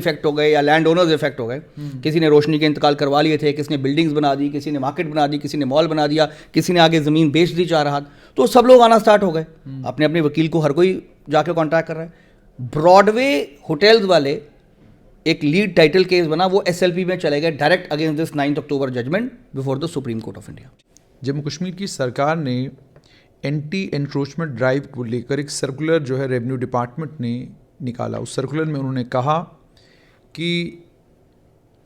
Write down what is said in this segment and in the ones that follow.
Effect हो गए या लैंड ओनर्स इफेक्ट हो गए, किसी ने रोशनी के इंतकाल करवा लिए थे, किसी ने बिल्डिंग्स बना दी, किसी ने मार्केट बना दी, किसी ने मॉल बना दिया, किसी ने आगे ज़मीन बेच दी चाह रहा, तो सब लोग आना स्टार्ट हो गए। अपने अपने वकील को हर कोई जाके कॉन्टैक्ट कर रहा है। ब्रॉडवे होटल्स वाले एक लीड टाइटल केस बना, वो SLP में चले गए direct against this 9 October judgment before the supreme Court of India. Jammu Kashmir की सरकार ने एंटी एनक्रोचमेंट ड्राइव को लेकर एक सर्कुलर जो है रेवेन्यू डिपार्टमेंट ने निकाला। उस सर्कुलर में उन्होंने कहा कि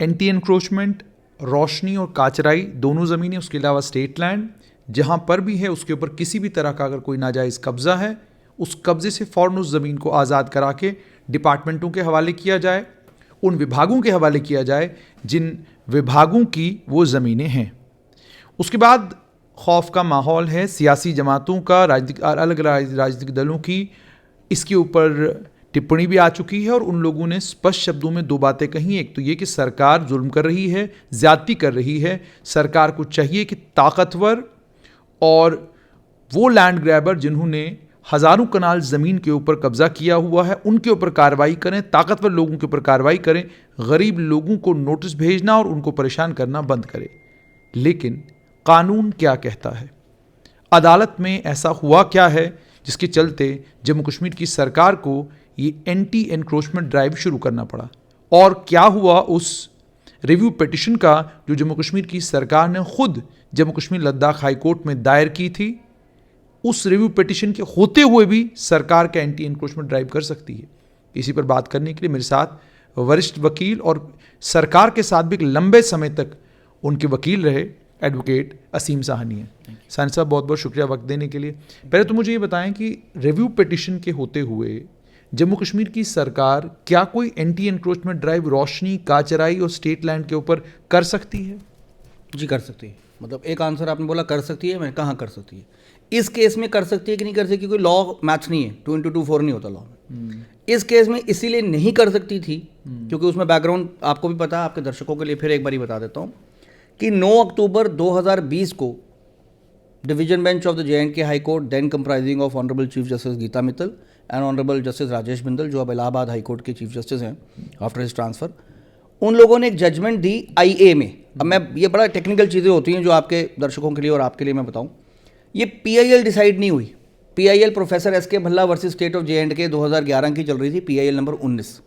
एंटी एनक्रोचमेंट, रोशनी और काचराई दोनों ज़मीनें, उसके अलावा स्टेट लैंड जहाँ पर भी है उसके ऊपर किसी भी तरह का अगर कोई नाजायज़ कब्ज़ा है, उस कब्ज़े से फ़ौरन उस ज़मीन को आज़ाद करा के डिपार्टमेंटों के हवाले किया जाए, उन विभागों के हवाले किया जाए जिन विभागों की वो ज़मीनें हैं। उसके बाद खौफ का माहौल है, सियासी जमातों का, अलग राजनीतिक दलों की इसके ऊपर टिप्पणी भी आ चुकी है और उन लोगों ने स्पष्ट शब्दों में दो बातें कही। एक तो ये कि सरकार जुल्म कर रही है, ज़्यादती कर रही है। सरकार को चाहिए कि ताकतवर और वो लैंड ग्रैबर जिन्होंने हज़ारों कनाल ज़मीन के ऊपर कब्ज़ा किया हुआ है उनके ऊपर कार्रवाई करें, ताकतवर लोगों के ऊपर कार्रवाई करें, गरीब लोगों को नोटिस भेजना और उनको परेशान करना बंद करें। लेकिन कानून क्या कहता है? अदालत में ऐसा हुआ क्या है जिसके चलते जम्मू कश्मीर की सरकार को ये एंटी एनक्रोचमेंट ड्राइव शुरू करना पड़ा? और क्या हुआ उस रिव्यू पिटिशन का जो जम्मू कश्मीर की सरकार ने खुद जम्मू कश्मीर लद्दाख हाई कोर्ट में दायर की थी? उस रिव्यू पिटिशन के होते हुए भी सरकार का एंटी एनक्रोचमेंट ड्राइव कर सकती है। इसी पर बात करने के लिए मेरे साथ वरिष्ठ वकील और सरकार के साथ भी एक लंबे समय तक उनके वकील रहे एडवोकेट असीम साहनी हैं। साहनी साहब, बहुत बहुत शुक्रिया वक्त देने के लिए। पहले तो मुझे ये बताएं कि रिव्यू पिटिशन के होते हुए जम्मू कश्मीर की सरकार क्या कोई एंटी एनक्रोचमेंट ड्राइव रोशनी, काचराई और स्टेट लैंड के ऊपर कर सकती है? जी कर सकती है। मतलब एक आंसर आपने बोला कर सकती है, मैंने कहाँ कर सकती है। इस केस में कर सकती है कि नहीं कर सकती, कोई लॉ मैथ्स नहीं है, 2 into 2 4 नहीं होता लॉ में। इस केस में इसीलिए नहीं कर सकती थी क्योंकि उसमें बैकग्राउंड आपको भी पता है, आपके दर्शकों के लिए फिर एक बार बता देता हूँ कि 9 अक्टूबर 2020 को division bench of the J&K High Court, then comprising of Honourable Chief Justice Geeta Mittal and Honourable Justice Rajesh Bindal, जो अब इलाहाबाद हाई कोर्ट के चीफ जस्टिस हैं आफ्टर हिज ट्रांसफर, उन लोगों ने एक जजमेंट दी IA में। अब मैं ये बड़ा टेक्निकल चीज़ें होती हैं जो आपके दर्शकों के लिए और आपके लिए मैं बताऊं, ये PIL डिसाइड नहीं हुई। PIL professor SK Bhalla versus state of J&K 2011 की चल रही थी, PIL नंबर 19।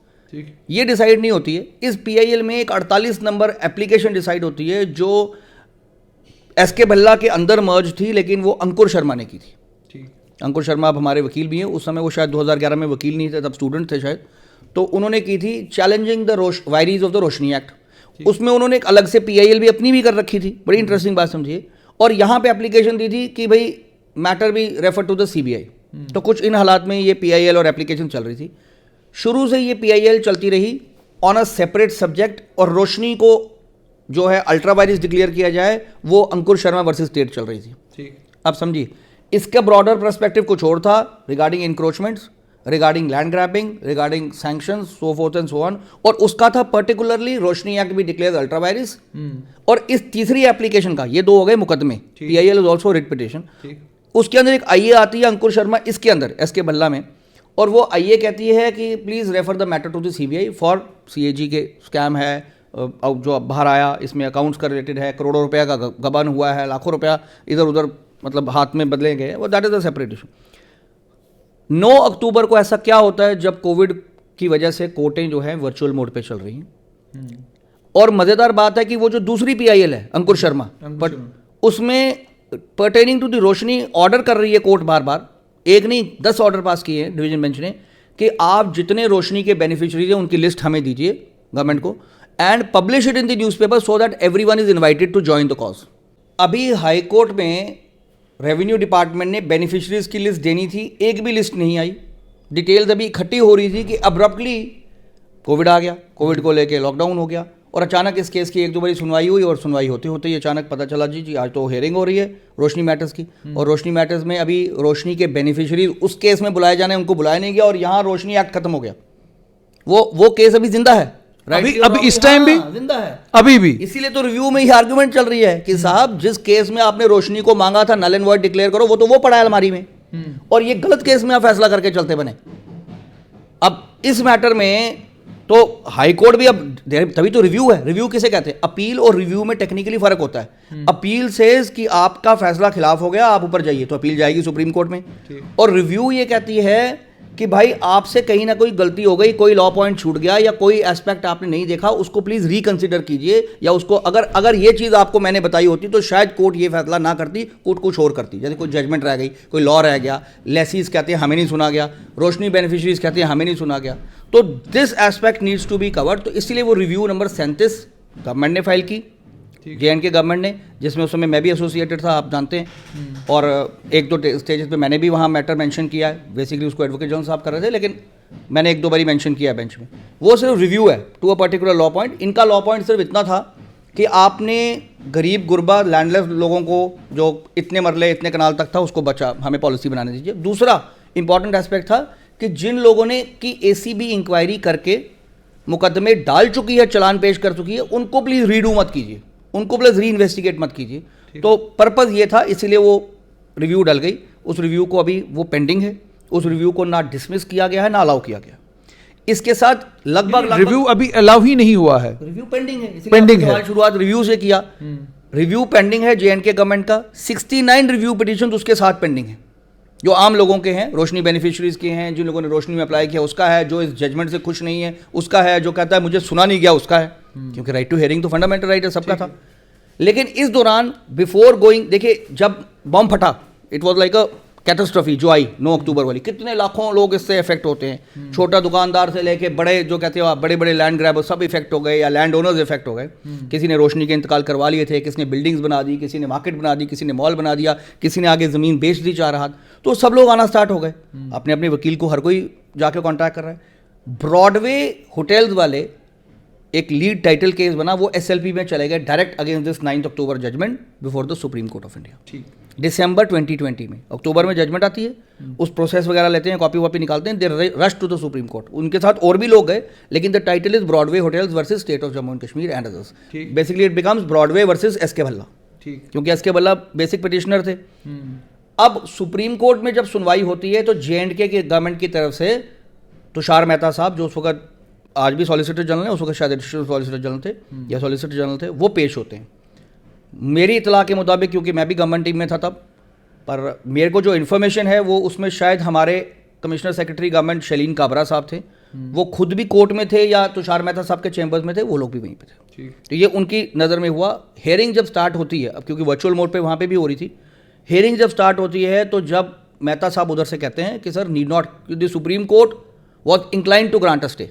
ये डिसाइड नहीं होती है। इस PIL में एक 48 नंबर एप्लीकेशन डिसाइड होती है जो SK भल्ला के अंदर मर्ज थी, लेकिन वो अंकुर शर्मा ने की थी। अंकुर शर्मा अब हमारे वकील भी हैं, उस समय वो शायद 2011 में वकील नहीं थे, तब स्टूडेंट थे शायद। तो उन्होंने की थी challenging the वायरीज of the Roshni act. उसमें उन्होंने एक अलग से PIL भी अपनी भी कर रखी थी, बड़ी इंटरेस्टिंग बात समझिए। और यहाँ पे एप्लीकेशन दी थी कि भाई मैटर भी रेफर टू द CBI। तो कुछ इन हालात में ये PIL और एप्लीकेशन चल रही थी। शुरू से ये PIL चलती रही ऑन अ सेपरेट सब्जेक्ट, और रोशनी को जो है अल्ट्रा वायरस डिक्लेयर किया जाए वो अंकुर शर्मा वर्सेस स्टेट चल रही थी। अब समझिए, इसका ब्रॉडर पर्सपेक्टिव कुछ और था regarding encroachments, regarding land grabbing, regarding sanctions, so fourth and so on. और उसका था पर्टिकुलरली रोशनी एक्ट भी डिक्लेयर अल्ट्रा वायरस। और इस तीसरी एप्लीकेशन का, ये 2 हो गए मुकदमे, PIL is also writ petition. उसके अंदर एक IA आती है अंकुर शर्मा, इसके अंदर SK भल्ला में, और वो IA कहती है कि please refer the matter to the CBI for CAG के स्कैम है जो अब बाहर आया, इसमें अकाउंट्स का रिलेटेड है, करोड़ों रुपया का गबन हुआ है, लाखों रुपया इधर उधर मतलब हाथ में बदले गए, वो that is a separate issue. 9 अक्टूबर को ऐसा क्या होता है जब कोविड की वजह से कोर्टें जो है वर्चुअल मोड पे चल रही हैं। और मज़ेदार बात है कि वो जो दूसरी PIL है अंकुर शर्मा, बट उसमें pertaining to the Roshni order कर रही है कोर्ट, बार बार एक नहीं 10 ऑर्डर पास किए हैं डिवीजन बेंच ने कि आप जितने रोशनी के बेनिफिशियरीज हैं उनकी लिस्ट हमें दीजिए गवर्नमेंट को, and publish it in the newspaper so that everyone is invited to join the cause. अभी हाई कोर्ट में रेवेन्यू डिपार्टमेंट ने बेनिफिशरीज की लिस्ट देनी थी, एक भी लिस्ट नहीं आई। डिटेल्स अभी इकट्ठी हो रही थी कि अब्रप्टली कोविड आ गया, कोविड को लेके लॉकडाउन हो गया, और अचानक इस केस की 1-2 बारी सुनवाई हुई, और सुनवाई होते होते ही अचानक पता चला जी आज तो हेयरिंग हो रही है रोशनी मैटर्स की। और रोशनी मैटर्स में अभी रोशनी के बेनिफिशरीज उस केस में बुलाए जाने, उनको बुलाया नहीं गया, और यहाँ रोशनी एक्ट खत्म हो गया। वो केस अभी जिंदा है, अभी इस टाइम भी जिंदा है, अभी भी। इसीलिए तो रिव्यू में ही आर्गुमेंट चल रही है कि साहब जिस केस में आपने रोशनी को मांगा था नल एंड वॉइड डिक्लेयर करो, वो पड़ा है अलमारी में, और ये गलत केस में आप फैसला करके चलते बने। अब इस मैटर में तो हाई कोर्ट भी अब तभी तो रिव्यू है। रिव्यू किसे कहते हैं? अपील और रिव्यू में टेक्निकली फर्क होता है। अपील सेज कि आपका फैसला खिलाफ हो गया, आप ऊपर जाइए, तो अपील जाएगी सुप्रीम कोर्ट में। और रिव्यू ये कहती है कि भाई आपसे कहीं ना कोई गलती हो गई, कोई लॉ पॉइंट छूट गया या कोई एस्पेक्ट आपने नहीं देखा, उसको प्लीज रिकंसिडर कीजिए, या उसको अगर ये चीज़ आपको मैंने बताई होती तो शायद कोर्ट ये फैसला ना करती, कोर्ट कुछ और करती। जैसे कोई जजमेंट रह गई, कोई लॉ रह गया, लेसीज कहते हैं हमें नहीं सुना गया, रोशनी बेनिफिशरीज कहते हैं हमें नहीं सुना गया, तो this aspect needs to be covered. तो इसलिए वो रिव्यू नंबर 37 गवर्नमेंट ने फाइल की, JNK गवर्नमेंट ने, जिसमें उस समय मैं भी एसोसिएटेड था, आप जानते हैं। और एक दो स्टेजेस पे मैंने भी वहाँ मैटर मेंशन किया है। बेसिकली उसको एडवोकेट जनरल साहब कर रहे थे, लेकिन मैंने एक दो बारी मेंशन किया है बेंच में। वो सिर्फ रिव्यू है to a particular law point. इनका लॉ पॉइंट सिर्फ इतना था कि आपने गरीब गुरबा लैंडलेस लोगों को जो इतने मरले इतने कनाल तक था उसको बचा, हमें पॉलिसी बनाने दीजिए। दूसरा इंपॉर्टेंट एस्पेक्ट था कि जिन लोगों ने की ACB इंक्वायरी करके मुकदमे डाल चुकी है, चालान पेश कर चुकी है, उनको प्लीज़ रीडू मत कीजिए, उनको प्लीज री इन्वेस्टिगेट मत कीजिए। तो पर्पज़ ये था, इसीलिए वो रिव्यू डल गई। उस रिव्यू को अभी वो पेंडिंग है, उस रिव्यू को ना डिसमिस किया गया है ना अलाउ किया गया। इसके साथ लगभग रिव्यू अभी अलाउ ही नहीं हुआ है, रिव्यू पेंडिंग है। पेंडिंग है। शुरुआत रिव्यू से किया, रिव्यू पेंडिंग है JNK गवर्नमेंट का। 69 रिव्यू पिटीशन उसके साथ पेंडिंग है, जो आम लोगों के हैं, रोशनी बेनिफिशरीज के हैं, जिन लोगों ने रोशनी में अप्लाई किया उसका है, जो इस जजमेंट से खुश नहीं है उसका है, जो कहता है मुझे सुना नहीं गया उसका है, क्योंकि राइट टू हियरिंग तो फंडामेंटल राइट है सबका था। लेकिन इस दौरान बिफोर गोइंग, देखिए जब बम फटा, it was like a catastrophe जो आई 9 अक्टूबर वाली, कितने लाखों लोग इससे इफेक्ट होते हैं, छोटा दुकानदार से लेके बड़े जो कहते हो आप बड़े बड़े लैंड ग्रैबर सब इफेक्ट हो गए, या लैंड ओनर्स इफेक्ट हो गए। किसी ने रोशनी के इंतकाल करवा लिए थे, किसी ने बिल्डिंग्स बना दी, किसी ने मार्केट बना दी, किसी ने मॉल बना दिया, किसी ने आगे ज़मीन बेच दी चाह रहा, तो सब लोग आना स्टार्ट हो गए। अपने अपने वकील को हर कोई जाके कॉन्टैक्ट कर रहा है। ब्रॉडवे होटल्स वाले एक लीड टाइटल केस बना, वो SLP में चले गए direct against this 9 October judgment before the supreme Court of India. ठीक, दिसंबर 2020 में, अक्टूबर में जजमेंट आती है, उस प्रोसेस वगैरह लेते हैं, कॉपी वॉपी निकालते हैं, they rush to the supreme court. उनके साथ और भी लोग गए, लेकिन the title is Broadway hotels versus state of Jammu and Kashmir and others. Basically it becomes Broadway versus SK Bhalla, क्योंकि SK भल्ला बेसिक पिटिशनर थे। अब सुप्रीम कोर्ट में जब सुनवाई होती है तो JNK के गवर्नमेंट की तरफ से तुषार मेहता साहब, जो उस वक्त आज भी सॉलिसिटर जनरल है, उस वक्त शायद एडिशनल सॉलिसिटर जनरल थे या सॉलिसिटर जनरल थे, वो पेश होते हैं। मेरी इतला के मुताबिक, क्योंकि मैं भी गवर्नमेंट टीम में था तब, पर मेरे को जो इन्फॉर्मेशन है वो उसमें शायद हमारे commissioner secretary government Shaleen Kabra साहब थे, वो खुद भी कोर्ट में थे या तुषार मेहता साहब के चैम्बर्स में थे, वो लोग भी वहीं पे थे। तो ये उनकी नज़र में हुआ। हेयरिंग जब स्टार्ट होती है, अब क्योंकि वर्चुअल मोड पे वहाँ पे भी हो रही थी, हेयरिंग जब स्टार्ट होती है तो जब मेहता साहब उधर से कहते हैं कि sir need not, the supreme Court was incline to grant a stay,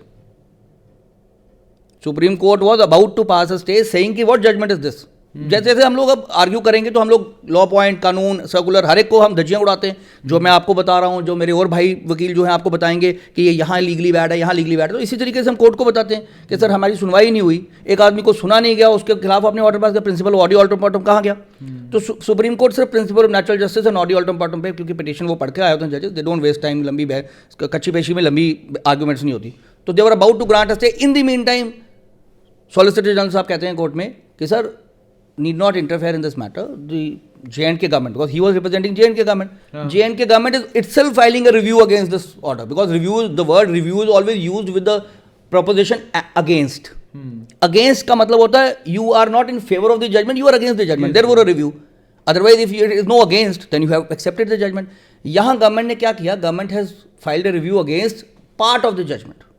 Supreme Court was about to pass a stay saying कि व्हाट जजमेंट इज दिस। जैसे जैसे हम लोग अब आर्ग्यू करेंगे तो हम लोग लॉ पॉइंट, कानून, सर्कुलर, हर एक को हम धज्जियां उड़ाते हैं। जो मैं आपको बता रहा हूं, जो मेरे और भाई वकील जो हैं आपको बताएंगे कि ये यहाँ लीगली बैड है, यहाँ लीगली बैड है, तो इसी तरीके से हम कोर्ट को बताते हैं कि सर हमारी सुनवाई नहीं हुई, एक आदमी को सुना नहीं गया, उसके खिलाफ आपने ऑर्डर पास किया, प्रिंसिपल ऑडियो अल्टरमॉटम कहाँ गया? तो सुप्रीम कोर्ट सिर्फ principle of natural justice and ऑडियो अल्टरमॉटम पे, क्योंकि पिटिशन वो पढ़ के आए होते हैं जजेस, दे डोंट वेस्ट टाइम, लंबी कच्ची पेशी में लंबी आर्ग्यूमेंट्स नहीं होती, तो they were about to grant a stay. In the meantime solicitor general साहब कहते हैं कोर्ट में कि sir need not interfere in this matter, the JNK government, because he was representing JNK government. JNK government is itself filing a review against this order, because review, the word review is always used with the proposition against. Against का मतलब होता है you are not in favor of the judgment, you are against the judgment, therefore a review. Otherwise if there is no against, then you have accepted the judgment. यहाँ government ने क्या किया? Government has filed a review against part of the judgment,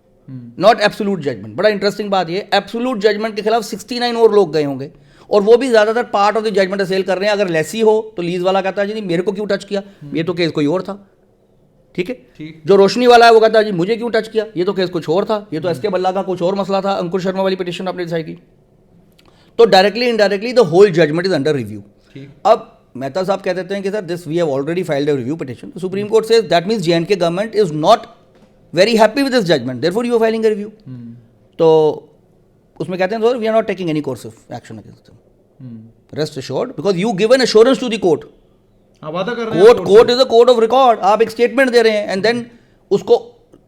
not absolute judgment. बड़ा interesting बात ये, absolute judgment के खिलाफ 69 और लोग गए होंगे, और वो भी ज्यादातर पार्ट ऑफ द जजमेंट असेल कर रहे हैं। अगर लेसी हो तो लीज वाला कहता है जी मेरे को क्यों टच किया, ये तो केस कोई और था, ठीक है। जो रोशनी वाला है वो कहता है जी मुझे क्यों टच किया, ये तो केस कुछ और था, ये तो SK भल्ला का कुछ और मसला था, अंकुर शर्मा वाली पिटिशन आपने डिसाइड की। तो directly indirectly the whole judgment is under review. अब मेहता साहब कह देते हैं कि sir this we have already filed a review petition, Supreme Court says that means JNK government is not very happy with this judgment, therefore you are filing a review. तो उसमें कहते हैं sir we are not taking any course of action against them, rest assured, because you given assurance to the court. वादा कर रहे हैं, court is a court of record, आप एक स्टेटमेंट दे रहे हैं एंड देन उसको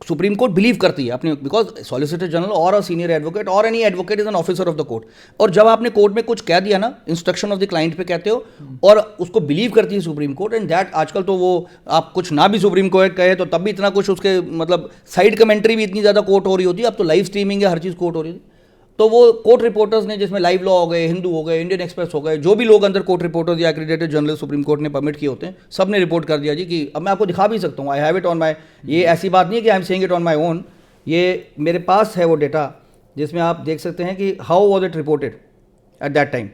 सुप्रीम कोर्ट बिलीव करती है अपनी, बिकॉज सॉलिसिटर जनरल और अ सीनियर एडवोकेट और any advocate is an officer of the court, और जब आपने कोर्ट में कुछ कह दिया ना, इंस्ट्रक्शन ऑफ द क्लाइंट पे कहते हो और उसको बिलीव करती है सुप्रीम कोर्ट, एंड दैट आजकल तो वो आप कुछ ना भी सुप्रीम कोर्ट कहे तो तब भी इतना कुछ उसके मतलब साइड कमेंट्री भी इतनी ज़्यादा कोर्ट हो रही होती है, अब तो लाइव स्ट्रीमिंग है, हर चीज़ कोर्ट हो रही है। तो वो कोर्ट रिपोर्टर्स ने, जिसमें लाइव लॉ हो गए, हिंदू हो गए, इंडियन एक्सप्रेस हो गए, जो भी लोग अंदर कोर्ट रिपोर्टर्स या एक्रीडेटेड जर्नलिस्ट सुप्रीम कोर्ट ने परमिट किए होते हैं, सब ने रिपोर्ट कर दिया जी कि अब मैं आपको दिखा भी सकता हूँ, I have it on my, ये ऐसी बात नहीं है कि I am saying it on my own, ये मेरे पास है वो डेटा जिसमें आप देख सकते हैं कि how was it reported at that time.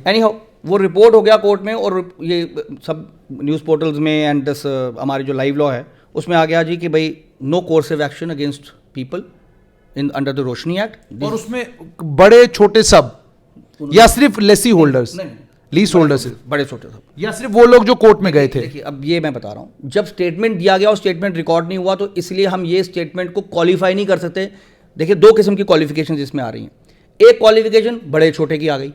Any how वो रिपोर्ट हो गया कोर्ट में, और ये सब न्यूज़ पोर्टल्स में एंड दिस हमारी जो लाइव लॉ है उसमें आ गया जी कि भाई no coercive action against people in under the Roshni Act. और उसमें बड़े छोटे सब या सिर्फ लेसी होल्डर्स, लीज होल्डर्स, बड़े छोटे सब, या सिर्फ वो लोग जो कोर्ट में गए थे? देखिए अब ये मैं बता रहा हूँ, जब स्टेटमेंट दिया गया और स्टेटमेंट रिकॉर्ड नहीं हुआ तो इसलिए हम ये स्टेटमेंट को क्वालिफाई नहीं कर सकते। देखिए दो किस्म की क्वालिफिकेशन इसमें आ रही हैं, एक क्वालिफिकेशन बड़े छोटे की आ गई,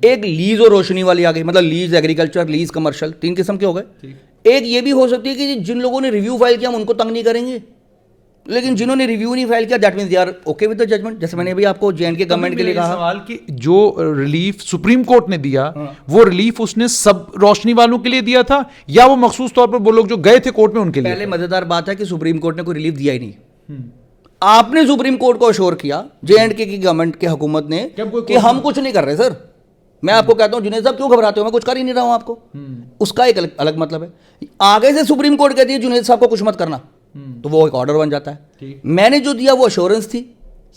एक लीज और रोशनी वाली आ गई, मतलब लीज एग्रीकल्चर, लीज कमर्शियल, 3 किस्म के हो गए। एक ये भी हो सकती है कि जिन लोगों ने रिव्यू फाइल किया हम उनको तंग नहीं करेंगे, लेकिन जिन्होंने रिव्यू नहीं फाइल किया that means they are okay with the judgment. जैसे मैंने अभी आपको जेएंडके गवर्नमेंट के लिए कहा, सवाल कि जो रिलीफ सुप्रीम कोर्ट ने दिया वो रिलीफ उसने सब रोशनी वालों के लिए दिया था या वो मखसूस तौर पर वो लोग जो गए थे कोर्ट में उनके लिए? पहले मजेदार बात है कि सुप्रीम कोर्ट ने कोई रिलीफ दिया ही नहीं। आपने सुप्रीम कोर्ट को अश्योर किया जेएंडके की गवर्नमेंट की हुकूमत ने कि हम कुछ नहीं कर रहे सर। मैं आपको कहता हूं जुनैद साहब क्यों घबराते हो, मैं कुछ कर ही नहीं रहा हूं आपको, उसका एक अलग मतलब है। आगे से सुप्रीम कोर्ट कहती है जुनैद साहब को कुछ मत करना, तो वो एक ऑर्डर बन जाता है। मैंने जो दिया वो अश्योरेंस थी,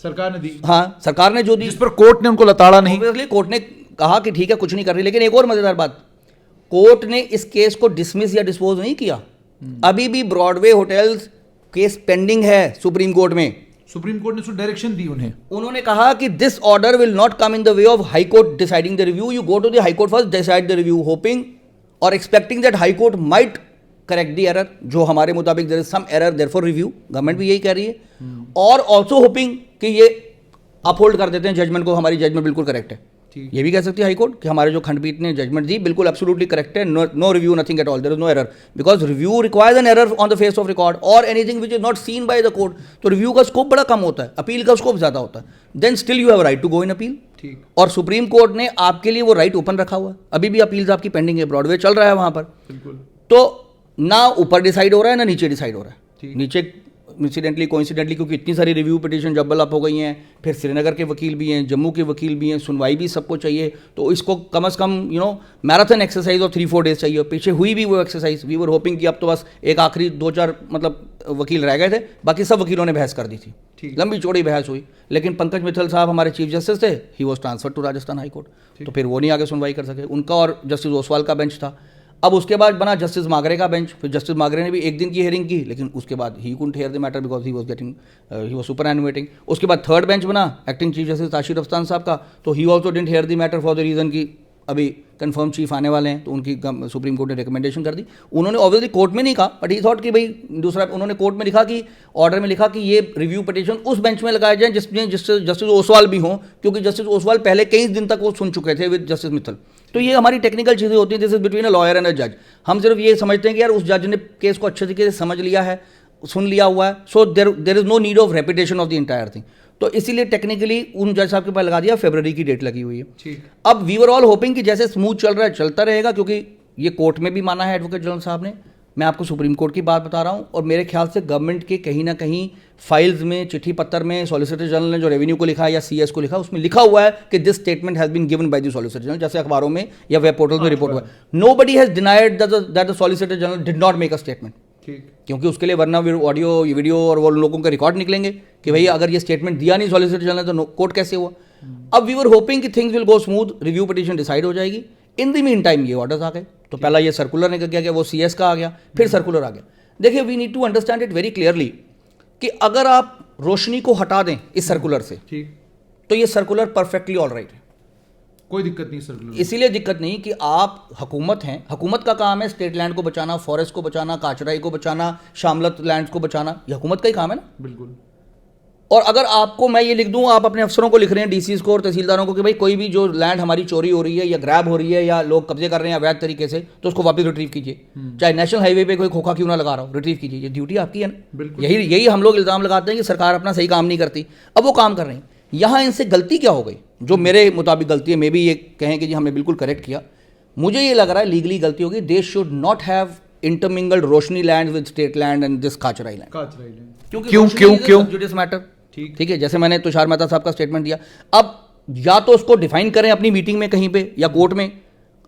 सरकार ने दी, हाँ सरकार ने जो दी, जिस पर कोर्ट ने उनको लताड़ा नहीं। इसलिए कोर्ट ने कहा कि ठीक है कुछ नहीं कर रही। लेकिन एक और मजेदार बात, कोर्ट ने इस केस को डिसमिस या डिस्पोज नहीं किया, अभी भी ब्रॉडवे होटल्स केस पेंडिंग है सुप्रीम कोर्ट में। सुप्रीम कोर्ट ने डायरेक्शन दी उन्हें, उन्होंने कहा कि this order will not come in the way of high court deciding the review, you go to the high court first, decide the review, hoping और expecting that high court might correct the error, जो हमारे मुताबिक there is some error therefore review, government भी यही कह रही है, और ऑल्सो होपिंग कि ये अपहोल्ड कर देते हैं जजमेंट को, हमारी जजमेंट बिल्कुल करेक्ट है। ये भी कह सकती है हाई कोर्ट कि हमारे जो खंडपीठ ने जजमेंट दी बिल्कुल एब्सोल्युटली करेक्ट है, no review nothing at all, there is no error, because review requires an error on the face of record और anything which is not seen by the court. तो रिव्यू का scope बड़ा कम होता है, appeal का scope ज्यादा होता है, then still you have right to go in appeal. और सुप्रीम कोर्ट ने आपके लिए वो राइट ओपन रखा हुआ है, अभी भी अपील्स आपकी पेंडिंग है, ब्रॉडवे चल रहा है वहां पर। तो ना ऊपर डिसाइड हो रहा है ना नीचे डिसाइड हो रहा है। नीचे इंसिडेंटली कोइंसिडेंटली क्योंकि इतनी सारी रिव्यू पिटीशन जब्बल अप हो गई हैं, फिर श्रीनगर के वकील भी हैं, जम्मू के वकील भी हैं, सुनवाई भी सबको चाहिए, तो इसको कम से कम मैराथन एक्सरसाइज और 3-4 डेज चाहिए। पीछे हुई भी वो एक्सरसाइज, वी वर होपिंग कि अब तो बस एक आखिरी 2-4 मतलब वकील रह गए थे, बाकी सब वकीलों ने बहस कर दी थी, लंबी चौड़ी बहस हुई। लेकिन पंकज मित्तल साहब हमारे चीफ जस्टिस थे, he was transfer to Rajasthan High Court, तो फिर वो नहीं आगे सुनवाई कर सके, उनका और जस्टिस ओसवाल का बेंच था। अब उसके बाद बना जस्टिस मागरे का बेंच, फिर जस्टिस मागरे ने भी 1 दिन की हियरिंग की, लेकिन उसके बाद he couldn't hear the matter because he was superannuating. उसके बाद थर्ड बेंच बना acting chief justice Tashir Afsan साहब का, तो he also didn't hear the matter for the reason कि अभी कंफर्म चीफ आने वाले हैं, तो उनकी सुप्रीम कोर्ट ने रिकमेंडेशन कर दी। उन्होंने ऑब्वियसली कोर्ट में नहीं कहा, बट ही थॉट कि भाई दूसरा, उन्होंने कोर्ट में लिखा कि ऑर्डर में लिखा कि ये रिव्यू पिटीशन उस बेंच में लगाए जाए जिसमें जस्टिस ओसवाल भी हों, क्योंकि जस्टिस ओसवाल पहले कई दिन तक वो सुन चुके थे विद जस्टिस मित्तल। तो ये हमारी टेक्निकल चीज़ें होती हैं, this is between a lawyer and अ जज। हम सिर्फ ये समझते हैं कि यार उस जज ने केस को अच्छे तरीके से समझ लिया है, सुन लिया हुआ है, so there is no need of repetition of the entire thing. तो इसीलिए टेक्निकली उन जज साहब के पास लगा दिया, फरवरी की डेट लगी हुई है। अब वी वर ऑल होपिंग कि जैसे स्मूथ चल रहा है चलता रहेगा, क्योंकि ये कोर्ट में भी माना है एडवोकेट जनरल साहब ने, मैं आपको सुप्रीम कोर्ट की बात बता रहा हूँ, और मेरे ख्याल से गवर्नमेंट के कहीं ना कहीं फाइल्स में, चिट्ठी पत्र में, सॉलिसिटर जनरल ने जो रेवेन्यू को लिखा है या सीएस को लिखा, उसमें लिखा हुआ है कि this statement has been given by the Solicitor General, जैसे अखबारों में या वेब पोर्टल में रिपोर्ट हुआ है। Nobody has denied that the Solicitor general did not make a statement, क्योंकि उसके लिए वरना ऑडियो वीडियो और वो लोगों का रिकॉर्ड निकलेंगे कि भाई अगर ये स्टेटमेंट दिया नहीं सॉलिसिटर जनरल तो कोर्ट कैसे हुआ। अब वी वर होपिंग कि things will go smooth, review petition decide हो जाएगी। इन द मीन टाइम ये ऑर्डर्स आ गए, तो पहला ये सर्कुलर निकल गया, वो सीएस का आ गया, फिर सर्कुलर आ गया। देखिए we need to understand it very clearly कि अगर आप रोशनी को हटा दें इस सर्कुलर से, तो ये सर्कुलर परफेक्टली ऑल राइट है, कोई दिक्कत नहीं सर्कुलर। इसीलिए दिक्कत नहीं कि आप हुकूमत हैं, हुकूमत का काम है स्टेट लैंड को बचाना, फॉरेस्ट को बचाना, काचराई को बचाना, शामलत लैंड्स को बचाना, ये हुकूमत का ही काम है ना। बिल्कुल। और अगर आपको मैं ये लिख दूं, आप अपने अफसरों को लिख रहे हैं, डीसीज को और तहसीलदारों को, कि भाई कोई भी जो लैंड हमारी चोरी हो रही है या ग्रैब हो रही है या लोग कब्जे कर रहे हैं अवैध तरीके से, तो उसको वापस रिट्रीव कीजिए। चाहे नेशनल हाईवे पे कोई खोखा क्यों ना लगा रहा हो, रिट्रीव कीजिए। ये ड्यूटी आपकी है ना। यही हम लोग इल्ज़ाम लगाते हैं कि सरकार अपना सही काम नहीं करती। अब वो काम कर रही है। यहाँ इनसे गलती क्या हो गई, जो मेरे मुताबिक गलती है, मे भी ये कहें कि जी हमने बिल्कुल करेक्ट किया, मुझे ये लग रहा है लीगली गलती होगी। They should not have intermingled Roshni land with state land and this kahcharai land. क्यों जुडिस मैटर। ठीक है, जैसे मैंने तुषार मेहता साहब का स्टेटमेंट दिया, अब या तो उसको डिफाइन करें अपनी मीटिंग में कहीं पे या कोर्ट में।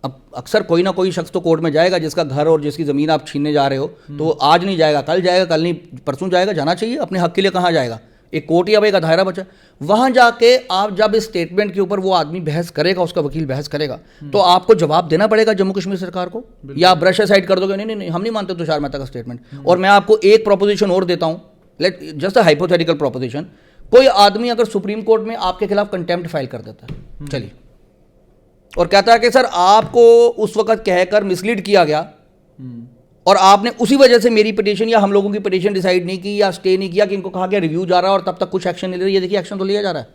अब अक्सर कोई ना कोई शख्स तो कोर्ट में जाएगा, जिसका घर और जिसकी ज़मीन आप छीनने जा रहे हो, तो आज नहीं जाएगा, कल जाएगा, कल नहीं परसों जाएगा, जाना चाहिए। अपने हक के लिए कहाँ जाएगा, एक कोर्ट या एक दायरा बचा। वहां जाके आप जब इस स्टेटमेंट के ऊपर वो आदमी बहस करेगा, उसका वकील बहस करेगा, तो आपको जवाब देना पड़ेगा जम्मू कश्मीर सरकार को, या ब्रश असाइड कर दोगे, नहीं हम नहीं मानते तुषार मेहता का स्टेटमेंट। और मैं आपको एक प्रोपोजिशन और देता हूं, let just a hypothetical proposition. कोई आदमी अगर सुप्रीम कोर्ट में आपके खिलाफ कंटेम्प्ट फाइल कर देता है, चलिए, और कहता है कि सर आपको उस वक्त कहकर मिसलीड किया गया और आपने उसी वजह से मेरी पिटीशन या हम लोगों की पिटीशन डिसाइड नहीं की या स्टे नहीं किया, कि इनको कहा गया रिव्यू जा रहा है और तब तक कुछ एक्शन नहीं ले रही। ये देखिए एक्शन तो लिया जा रहा है।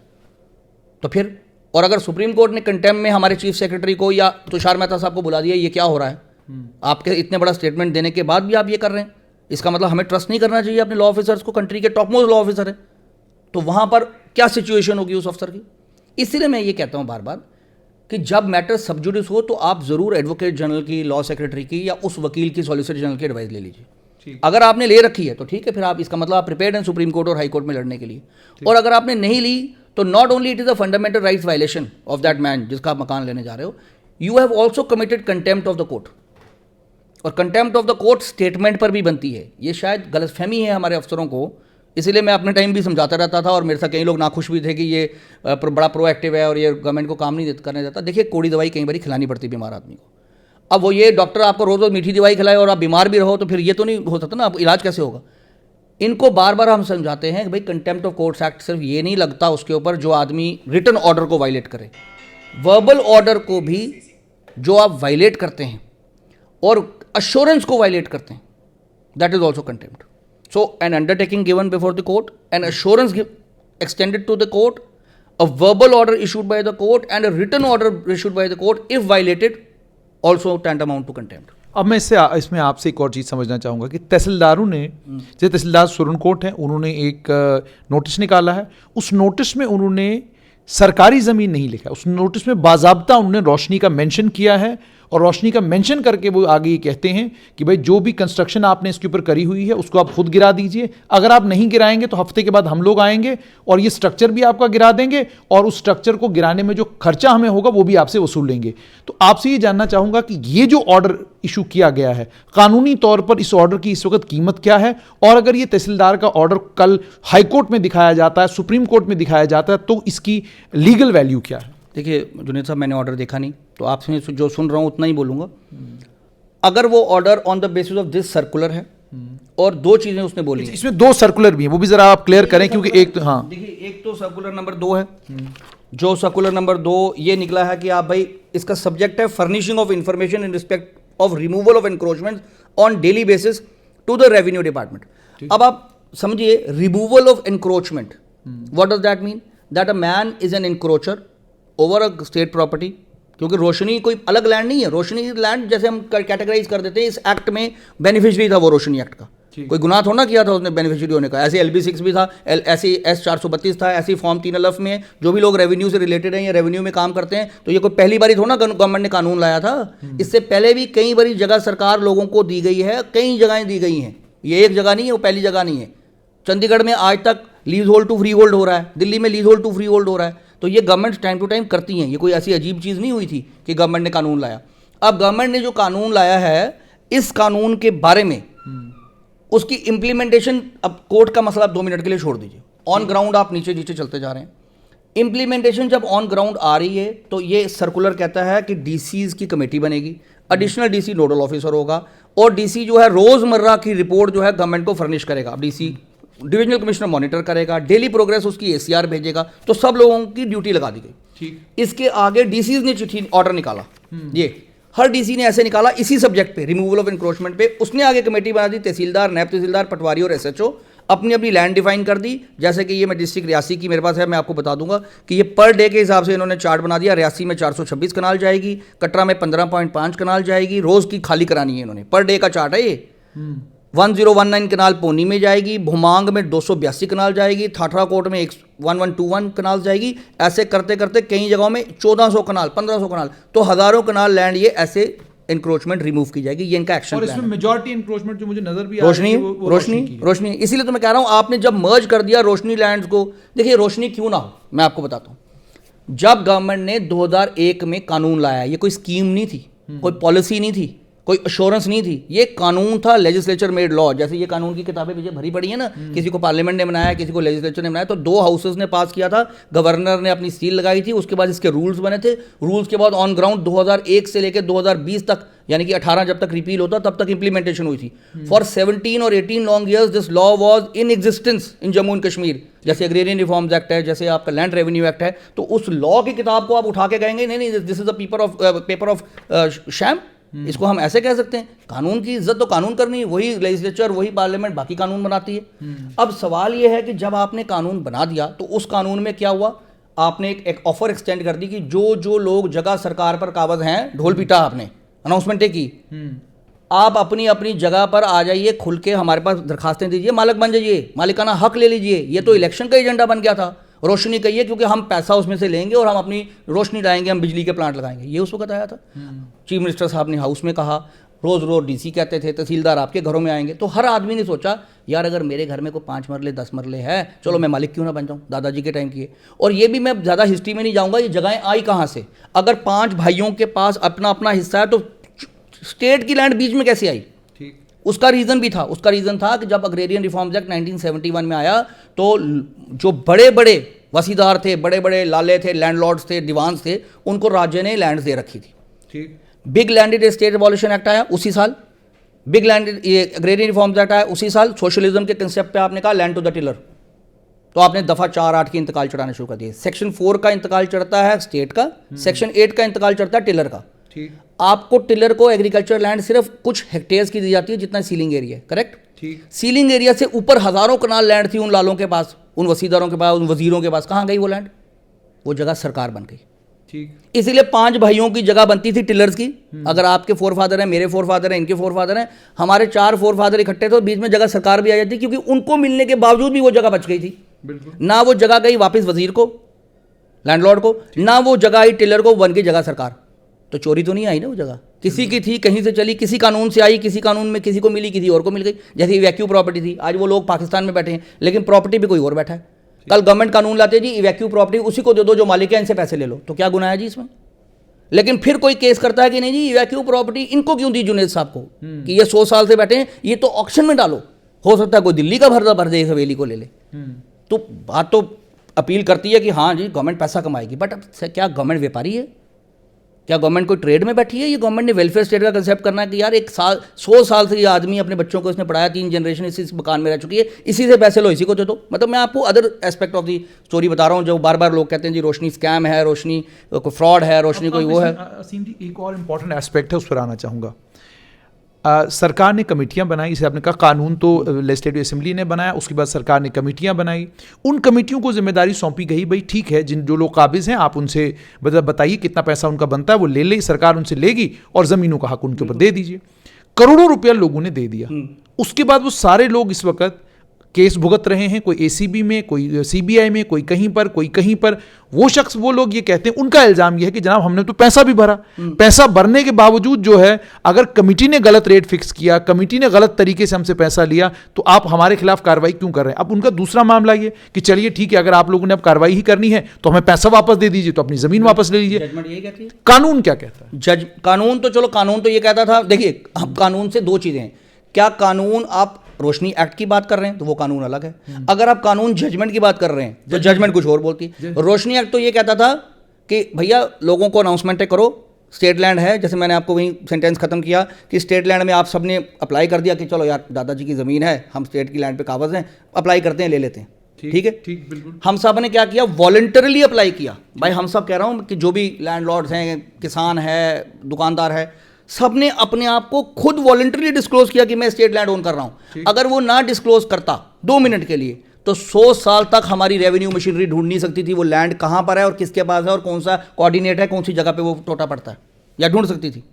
तो फिर, और अगर सुप्रीम कोर्ट ने कंटेम्प्ट में हमारे चीफ सेक्रेटरी को या तुषार मेहता साहब को बुला दिया, ये क्या हो रहा है, आपके इतने बड़ा स्टेटमेंट देने के बाद भी आप ये कर रहे हैं, इसका मतलब हमें ट्रस्ट नहीं करना चाहिए अपने लॉ ऑफिसर्स को। कंट्री के टॉप मोस्ट लॉ ऑफिसर है, तो वहां पर क्या सिचुएशन होगी उस अफसर की। इसीलिए मैं ये कहता हूं बार बार कि जब मैटर सब जुडिस हो तो आप जरूर एडवोकेट जनरल की, लॉ सेक्रेटरी की या उस वकील की, सॉलिसिटर जनरल की एडवाइस ले लीजिए। अगर आपने ले रखी है तो ठीक है, फिर आप, इसका मतलब आप प्रिपेयर्ड हैं सुप्रीम कोर्ट और हाई कोर्ट में लड़ने के लिए। और अगर आपने नहीं ली तो not only it is a fundamental rights violation of that man जिसका आप मकान लेने जा रहे हो, you have also committed contempt of the court. और contempt of the court statement पर भी बनती है। ये शायद गलतफहमी है हमारे अफसरों को, इसीलिए मैं अपने टाइम भी समझाता रहता था और मेरे साथ कई लोग नाखुश भी थे कि ये बड़ा प्रोएक्टिव है और ये गवर्नमेंट को काम नहीं करने देता। देखिए, कोड़ी दवाई कई बार खिलानी पड़ती है बीमार आदमी को। अब वो ये डॉक्टर आपको रोज़ रोज़ मीठी दवाई खिलाए और आप बीमार भी रहो, तो फिर ये तो नहीं हो सकता ना, अब इलाज कैसे होगा। इनको बार बार हम समझाते हैं कि भाई कंटेम्प्ट ऑफ कोर्ट्स एक्ट सिर्फ ये नहीं लगता उसके ऊपर जो आदमी रिटन ऑर्डर को वायलेट करे, वर्बल ऑर्डर को भी जो आप वायलेट करते हैं और अश्योरेंस को वायलेट करते हैं, that is also contempt. So an undertaking given before the court, an assurance extended to the court, a verbal order issued by the court and a written order issued by the court, if violated, also tantamount to contempt. अब मैं इसमें आपसे एक और चीज़ समझना चाहूँगा कि तहसीलदारों ने, जैसे तहसीलदार सुरनकोट हैं, उन्होंने एक नोटिस निकाला है। उस नोटिस में उन्होंने सरकारी ज़मीन नहीं लिखा, उस नोटिस में बाज़ाब्ता उन्होंने रोशनी का मेंशन किया है। और रोशनी का मेंशन करके वो आगे ये कहते हैं कि भाई जो भी कंस्ट्रक्शन आपने इसके ऊपर करी हुई है उसको आप खुद गिरा दीजिए। अगर आप नहीं गिराएंगे तो हफ्ते के बाद हम लोग आएंगे और ये स्ट्रक्चर भी आपका गिरा देंगे और उस स्ट्रक्चर को गिराने में जो खर्चा हमें होगा वो भी आपसे वसूल लेंगे। तो आपसे ये जानना चाहूँगा कि ये जो ऑर्डर इशू किया गया है, कानूनी तौर पर इस ऑर्डर की इस वक्त कीमत क्या है, और अगर ये तहसीलदार का ऑर्डर कल हाईकोर्ट में दिखाया जाता है, सुप्रीम कोर्ट में दिखाया जाता है, तो इसकी लीगल वैल्यू क्या है? देखिए जुनेद साहब, मैंने ऑर्डर देखा नहीं, तो आपसे जो सुन रहा हूँ उतना ही बोलूँगा। अगर वो order on the basis of this circular है, और दो चीज़ें उसने बोली, इसमें दो सर्कुलर भी हैं, वो भी ज़रा आप क्लियर करें, क्योंकि एक तो, हाँ देखिए, एक तो सर्कुलर नंबर 2 है, जो सर्कुलर नंबर 2 ये निकला है कि आप भाई, इसका सब्जेक्ट है furnishing of information in respect of removal of encroachment on daily basis to the revenue department. अब आप समझिए, removal of encroachment, what does that mean? That a man is an encroacher over a state property, क्योंकि रोशनी कोई अलग land नहीं है। रोशनी land जैसे हम कैटेगराइज कर देते हैं, इस एक्ट में बेनिफिशियरी था वो रोशनी एक्ट का, कोई गुनाह थोड़ा ना किया था उसने बेनिफिशियरी होने का। ऐसे LB6 भी था, ऐसे S432 था, ऐसे फॉर्म 3 अलफ में जो भी लोग रेवेन्यू से रिलेटेड हैं या रेवेन्यू में काम करते हैं, तो ये कोई पहली बारी थोड़ा ना गवर्नमेंट ने कानून लाया था। इससे पहले भी कई बारी जगह सरकार लोगों को दी गई है, कई जगहें दी गई हैं, ये एक जगह नहीं है, वो पहली जगह नहीं है। चंडीगढ़ में आज तक leasehold to freehold हो रहा है, दिल्ली में leasehold to freehold हो रहा है। तो ये गवर्नमेंट टाइम टू टाइम करती हैं, ये कोई ऐसी अजीब चीज़ नहीं हुई थी कि गवर्नमेंट ने कानून लाया। अब गवर्नमेंट ने जो कानून लाया है, इस कानून के बारे में उसकी इम्प्लीमेंटेशन, अब कोर्ट का मसला आप 2 मिनट के लिए छोड़ दीजिए, ऑन ग्राउंड आप नीचे नीचे चलते जा रहे हैं। इम्प्लीमेंटेशन जब ऑन ग्राउंड आ रही है तो ये सर्कुलर कहता है कि DCs की कमेटी बनेगी, एडिशनल DC नोडल ऑफिसर होगा, और DC जो है रोज़मर्रा की रिपोर्ट जो है गवर्नमेंट को फर्निश करेगा। अब DC डिविजनल कमिश्नर मॉनिटर करेगा, डेली प्रोग्रेस उसकी ACR भेजेगा, तो सब लोगों की ड्यूटी लगा दी गई। ठीक, इसके आगे DCs ने चिट्ठी ऑर्डर निकाला, ये हर DC ने ऐसे निकाला इसी सब्जेक्ट पे, रिमूवल ऑफ एनक्रोचमेंट पे। उसने आगे कमेटी बना दी, तहसीलदार, नायब तहसीलदार, पटवारी और SHO। अपनी अपनी लैंड डिफाइन कर दी। जैसे कि ये मैं डिस्ट्रिक्ट रियासी की मेरे पास है, मैं आपको बता दूंगा कि ये पर डे के हिसाब से इन्होंने चार्ट बना दिया। रियासी में 426 कनाल जाएगी, कटरा में 15.5 कनाल जाएगी, रोज़ की खाली करानी है इन्होंने, पर डे का चार्ट है ये। 1019 कनाल पौनी में जाएगी, भुमांग में 282 कनाल जाएगी, थाठराकोट में 1121 कनाल जाएगी। ऐसे करते करते कई जगहों में 1400 कनाल, 1500 कनाल, तो हज़ारों कनाल लैंड ये ऐसे इंक्रोचमेंट रिमूव की जाएगी। ये इनका एक्शन और प्लान इसमें है। मेजॉरिटी इंक्रोचमेंट जो मुझे नजर भी रोशनी वो रोशनी की है। रोशनी इसीलिए तो मैं कह रहा हूं, आपने जब मर्ज कर दिया रोशनी लैंड्स को, देखिए रोशनी क्यों ना हो, मैं आपको बताता हूं। जब गवर्नमेंट ने 2001 में कानून लाया, ये कोई स्कीम नहीं थी, कोई पॉलिसी नहीं थी, कोई अश्योरेंस नहीं थी, ये कानून था, लेजिस्लेचर मेड लॉ। जैसे ये कानून की किताबें मुझे भरी पड़ी है ना, किसी को पार्लियामेंट ने बनाया, किसी को लेजिस्लेचर ने बनाया, तो 2 हाउसेस ने पास किया था, गवर्नर ने अपनी सील लगाई थी, उसके बाद इसके रूल्स बने थे। रूल्स के बाद ऑन ग्राउंड 2001 से लेकर 2020 तक, यानी कि 18 जब तक रिपील होता तब तक इंप्लीमेंटेशन हुई थी। फॉर 17 और 18 long years this law was in existence in Jammu and Kashmir. जैसे एग्रेरियन रिफॉर्म्स एक्ट है, जैसे आपका लैंड रेवेन्यू एक्ट है, तो उस लॉ की किताब को आप उठा के कहेंगे नहीं नहीं this is a paper of sham, इसको हम ऐसे कह सकते हैं। कानून की इज्जत तो कानून करनी है, वही लेजिस्लेचर, वही पार्लियामेंट बाकी कानून बनाती है। अब सवाल यह है कि जब आपने कानून बना दिया तो उस कानून में क्या हुआ, आपने एक ऑफर एक्सटेंड कर दी कि जो लोग जगह सरकार पर काबज हैं, ढोल पीटा, आपने अनाउंसमेंटें की, आप अपनी अपनी जगह पर आ जाइए, खुल के हमारे पास दरखास्तें दीजिए, मालिक बन जाइए, मालिकाना हक ले लीजिए। ये तो इलेक्शन का एजेंडा बन गया था। रोशनी कहिए क्योंकि हम पैसा उसमें से लेंगे और हम अपनी रोशनी लाएंगे, हम बिजली के प्लांट लगाएंगे, ये उसको बताया था। चीफ मिनिस्टर साहब ने हाउस में कहा, रोज़ रोज़ डीसी कहते थे, तहसीलदार आपके घरों में आएंगे। तो हर आदमी ने सोचा यार अगर मेरे घर में कोई 5 मरले 10 मरले है, चलो मैं मालिक क्यों ना बन जाऊँ, दादाजी के टाइम की है। और ये भी मैं ज़्यादा हिस्ट्री में नहीं जाऊँगा, ये जगहें आई कहाँ से। अगर 5 भाइयों के पास अपना अपना हिस्सा है तो स्टेट की लैंड बीच में कैसे आई। उसका रीज़न भी था, उसका रीज़न था कि जब अग्रेरियन रिफॉर्म्स एक्ट 1971 में आया तो जो बड़े बड़े वसीदार थे, बड़े बड़े लाले थे, लैंडलॉर्ड्स थे, दीवान थे, उनको राज्य ने लैंड दे रखी थी। ठीक। Big landed estate abolition act आया उसी साल, बिग लैंडेड ये अग्रेरियन रिफॉर्म्स एक्ट आया उसी साल। सोशलिज्म के कंसेप्ट पे आपने कहा लैंड टू द टिलर, तो आपने दफ़ा 4-8 की इंतकाल चढ़ाना शुरू कर दिए। सेक्शन 4 का इंतकाल चढ़ता है स्टेट का, सेक्शन 8 का इंतकाल चढ़ता है टिलर का। ठीक। आपको टिलर को एग्रीकल्चर लैंड सिर्फ कुछ हेक्टेयर्स की दी जाती है जितना सीलिंग एरिया है, करेक्ट। ठीक। सीलिंग एरिया से ऊपर हज़ारों कनाल लैंड थी उन लालों के पास, उन वसीदारों के पास, उन वजीरों के पास। कहाँ गई वो लैंड? वो जगह सरकार बन गई। ठीक। इसीलिए 5 भाइयों की जगह बनती थी टिलर्स की। अगर आपके फोरफादर हैं, मेरे फोरफादर हैं, इनके फोरफादर हैं, हमारे 4 फोरफादर इकट्ठे थे, बीच में जगह सरकार भी आ जाती, क्योंकि उनको मिलने के बावजूद भी वो जगह बच गई थी। बिल्कुल। ना वो जगह गई वापस वजीर को, लैंडलॉर्ड को, ना वो जगह आई टिलर को, बन गई जगह सरकार। तो चोरी तो नहीं आई ना, वो जगह किसी की थी, कहीं से चली, किसी कानून से आई, किसी कानून में किसी को मिली, किसी और को मिल गई। जैसे इवैक्यू प्रॉपर्टी थी, आज वो लोग पाकिस्तान में बैठे हैं लेकिन प्रॉपर्टी पे कोई और बैठा है। कल गवर्नमेंट कानून लाते जी इवैक्यू प्रॉपर्टी उसी को दे दो जो मालिक है, इनसे पैसे ले लो, तो क्या गुनाह है जी इसमें? लेकिन फिर कोई केस करता है कि नहीं जी इवैक्यू प्रॉपर्टी इनको क्यों दी जुनेद साहब को, कि ये 100 साल से बैठे हैं, ये तो ऑक्शन में डालो, हो सकता है कोई दिल्ली का भर दे, इस हवेली को ले ले। तो बात तो अपील करती है कि हाँ जी गवर्नमेंट पैसा कमाएगी, बट अब क्या गवर्नमेंट व्यापारी है? क्या गवर्नमेंट कोई ट्रेड में बैठी है? ये गवर्नमेंट ने वेलफेयर स्टेट का कंसेप्ट करना है कि यार 100 साल से ये आदमी अपने बच्चों को इसने पढ़ाया, 3 जनरेशन इसी मकान में रह चुकी है, इसी से पैसे लो, इसी को दे दो। मतलब मैं आपको other aspect of the story बता रहा हूँ, जो बार बार लोग कहते हैं जी रोशनी स्कैम है, रोशनी कोई फ्रॉड है, रोशनी कोई वो है। असीम जी एक और इम्पॉर्टेंट एस्पेक्ट है, उस पर आना चाहूँगा। सरकार ने कमेटियां बनाई, इसे आपने कहा कानून तो लेजिस्लेटिव असेंबली ने बनाया, उसके बाद सरकार ने कमेटियां बनाई, उन कमेटियों को जिम्मेदारी सौंपी गई, भाई ठीक है जो लोग काबिज हैं आप उनसे बताइए कितना पैसा उनका बनता है, वो ले सरकार उनसे लेगी और ज़मीनों का हक उनके ऊपर दे दीजिए। करोड़ों रुपया लोगों ने दे दिया। उसके बाद वो सारे लोग इस वक्त केस भुगत रहे हैं, कोई एसीबी में, कोई सीबीआई में, कोई कहीं पर, कोई कहीं पर। वो शख्स, वो लोग ये कहते हैं, उनका इल्ज़ाम ये है कि जनाब हमने तो पैसा भी भरा, पैसा भरने के बावजूद जो है अगर कमेटी ने गलत रेट फिक्स किया, कमेटी ने गलत तरीके से हमसे पैसा लिया, तो आप हमारे खिलाफ कार्रवाई क्यों कर रहे हैं? अब उनका दूसरा मामला ये कि चलिए ठीक है, अगर आप लोगों ने अब कार्रवाई ही करनी है तो हमें पैसा वापस दे दीजिए, तो अपनी ज़मीन वापस ले लीजिए। जजमेंट यही कहती है। कानून क्या कहता है? कानून तो चलो, कानून तो ये कहता था, देखिए अब कानून से 2 चीज़ें हैं। क्या कानून आप रोशनी एक्ट की बात कर रहे हैं तो वो कानून अलग है, अगर आप कानून जजमेंट की बात कर रहे हैं तो जजमेंट कुछ और बोलती है। रोशनी एक्ट तो ये कहता था कि भैया लोगों को अनाउंसमेंटें करो, स्टेट लैंड है, जैसे मैंने आपको वहीं सेंटेंस खत्म किया कि स्टेट लैंड में आप सब ने अप्लाई कर दिया कि चलो यार दादाजी की ज़मीन है, हम स्टेट की लैंड पे काबज़ हैं, अप्लाई करते हैं, ले लेते हैं, ठीक है। ठीक, बिल्कुल। हम सब ने क्या किया, वॉलंटरली अप्लाई किया। भाई हम सब कह रहा हूँ कि जो भी लैंडलॉर्ड्स हैं, किसान है, दुकानदार है, सबने अपने आप को खुद वॉलंटरी डिस्क्लोज किया कि मैं स्टेट लैंड ओन कर रहा हूं। अगर वो ना डिस्क्लोज करता 2 मिनट के लिए तो 100 साल तक हमारी रेवेन्यू मशीनरी ढूंढ नहीं सकती थी वो लैंड कहां पर है और किसके पास है और कौन सा कोऑर्डिनेट है, कौन सी जगह पे वो टोटा पड़ता है, या ढूंढ सकती थी।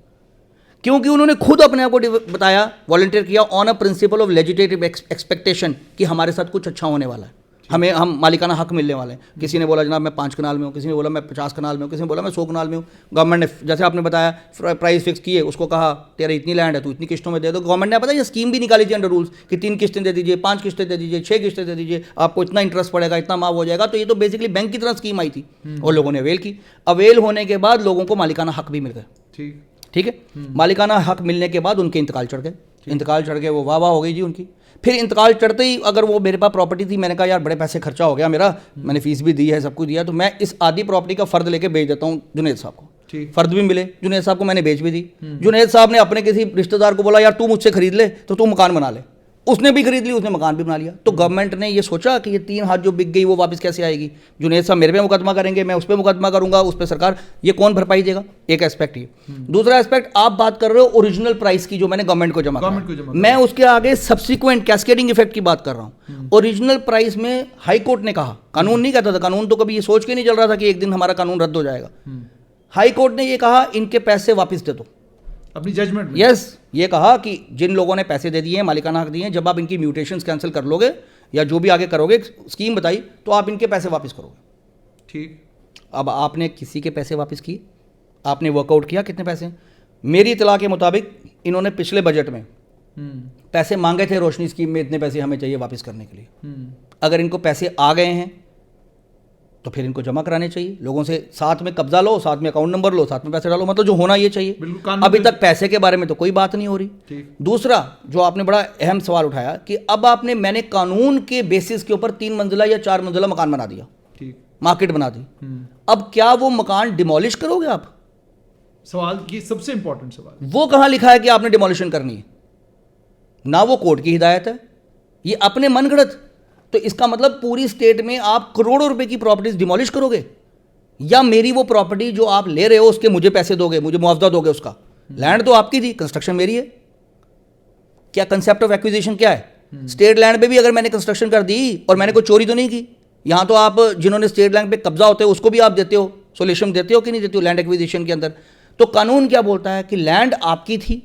क्योंकि उन्होंने खुद अपने आप को बताया, वॉलंटियर किया on a principle of legislative expectation कि हमारे साथ कुछ अच्छा होने वाला है, हम मालिकाना हक मिलने वाले हैं। किसी ने बोला जनाब मैं 5 कनाल में हूँ, किसी ने बोला मैं 50 कनाल में हूँ, किसी ने बोला मैं 100 कनाल में हूँ। गवर्नमेंट ने जैसे आपने बताया प्राइस फिक्स किए, उसको कहा तेरा इतनी लैंड है तो इतनी किस्तों में दे दो। गवर्नमेंट ने पता ये स्कीम भी निकाली थी अंडर रूल्स कि 3 किस्तें दे दीजिए, 5 किस्तें दे दीजिए, 6 किस्तें दे दीजिए, आपको इतना इंटरेस्ट पड़ेगा, इतना माफ हो जाएगा। तो ये तो बेसिकली बैंक की तरह स्कीम आई थी और लोगों ने अवेल की। अवेल होने के बाद लोगों को मालिकाना हक भी मिल गए। ठीक है, मालिकाना हक मिलने के बाद उनके इंतकाल चढ़ गए। इंतकाल चढ़ गए, वो वाह वाह हो गई जी उनकी। फिर इंतकाल चढ़ते ही अगर वो मेरे पास प्रॉपर्टी थी, मैंने कहा यार बड़े पैसे खर्चा हो गया मेरा, मैंने फीस भी दी है, सब कुछ दिया, तो मैं इस आधी प्रॉपर्टी का फर्द लेके बेच देता हूँ जुनेद साहब को। फर्द भी मिले, जुनेद साहब को मैंने बेच भी दी। जुनेद साहब ने अपने किसी रिश्तेदार को बोला यार तू मुझसे खरीद ले तो तू मकान बना ले, उसने भी खरीद ली, उसने मकान भी बना लिया। तो गवर्नमेंट ने ये सोचा कि ये 3 हाथ जो बिक गई वो वापस कैसे आएगी। जुनेद साहब मेरे पे मुकदमा करेंगे, मैं उस पर मुकदमा करूंगा, उस पर सरकार, ये कौन भरपाई देगा। एक एस्पेक्ट ये। दूसरा एस्पेक्ट आप बात कर रहे हो ओरिजिनल प्राइस की जो मैंने गवर्नमेंट को जमा किया, मैं उसके आगे सब्सिक्वेंट कैस्केडिंग इफेक्ट की बात कर रहा हूँ। ओरिजिनल प्राइस में हाई कोर्ट ने कहा, कानून नहीं कहता था, कानून तो कभी ये सोच के नहीं चल रहा था कि एक दिन हमारा कानून रद्द हो जाएगा। हाई कोर्ट ने ये कहा इनके पैसे वापस दे दो अपनी जजमेंट में। यस, ये कहा कि जिन लोगों ने पैसे दे दिए हैं, मालिकाना हक दिए हैं, जब आप इनकी म्यूटेशंस कैंसिल कर लोगे या जो भी आगे करोगे, स्कीम बताई, तो आप इनके पैसे वापस करोगे। ठीक। अब आपने किसी के पैसे वापस किए, आपने वर्कआउट किया कितने पैसे। मेरी इतला के मुताबिक इन्होंने पिछले बजट में पैसे मांगे थे, रोशनी स्कीम में इतने पैसे हमें चाहिए वापस करने के लिए। अगर इनको पैसे आ गए हैं तो फिर इनको जमा कराने चाहिए, लोगों से साथ में कब्जा लो, साथ में अकाउंट नंबर लो, साथ में पैसे डालो, मतलब जो होना ये चाहिए। अभी तक पैसे के बारे में तो कोई बात नहीं हो रही। दूसरा जो आपने बड़ा अहम सवाल उठाया कि अब मैंने कानून के बेसिस के ऊपर 3 मंजिला या 4 मंजिला मकान बना दिया, मार्केट बना दी, अब क्या वो मकान डिमोलिश करोगे आप? सवाल की सबसे इंपॉर्टेंट सवाल, वो कहां लिखा है कि आपने डिमोलिशन करनी है? ना वो कोर्ट की हिदायत है, ये अपने मनगढ़ंत। तो इसका मतलब पूरी स्टेट में आप करोड़ों रुपए की प्रॉपर्टीज डिमोलिश करोगे, या मेरी वो प्रॉपर्टी जो आप ले रहे हो उसके मुझे पैसे दोगे, मुझे मुआवजा दोगे उसका? लैंड तो आपकी थी, कंस्ट्रक्शन मेरी है। क्या कंसेप्ट ऑफ एक्विजिशन क्या है? स्टेट लैंड पे भी अगर मैंने कंस्ट्रक्शन कर दी और मैंने कोई चोरी तो नहीं की, यहां तो आप जिन्होंने स्टेट लैंड पे कब्जा होते हो उसको भी आप देते हो, सोल्यूशन देते हो कि नहीं देते हो लैंड एक्विजिशन के अंदर। तो कानून क्या बोलता है कि लैंड आपकी थी,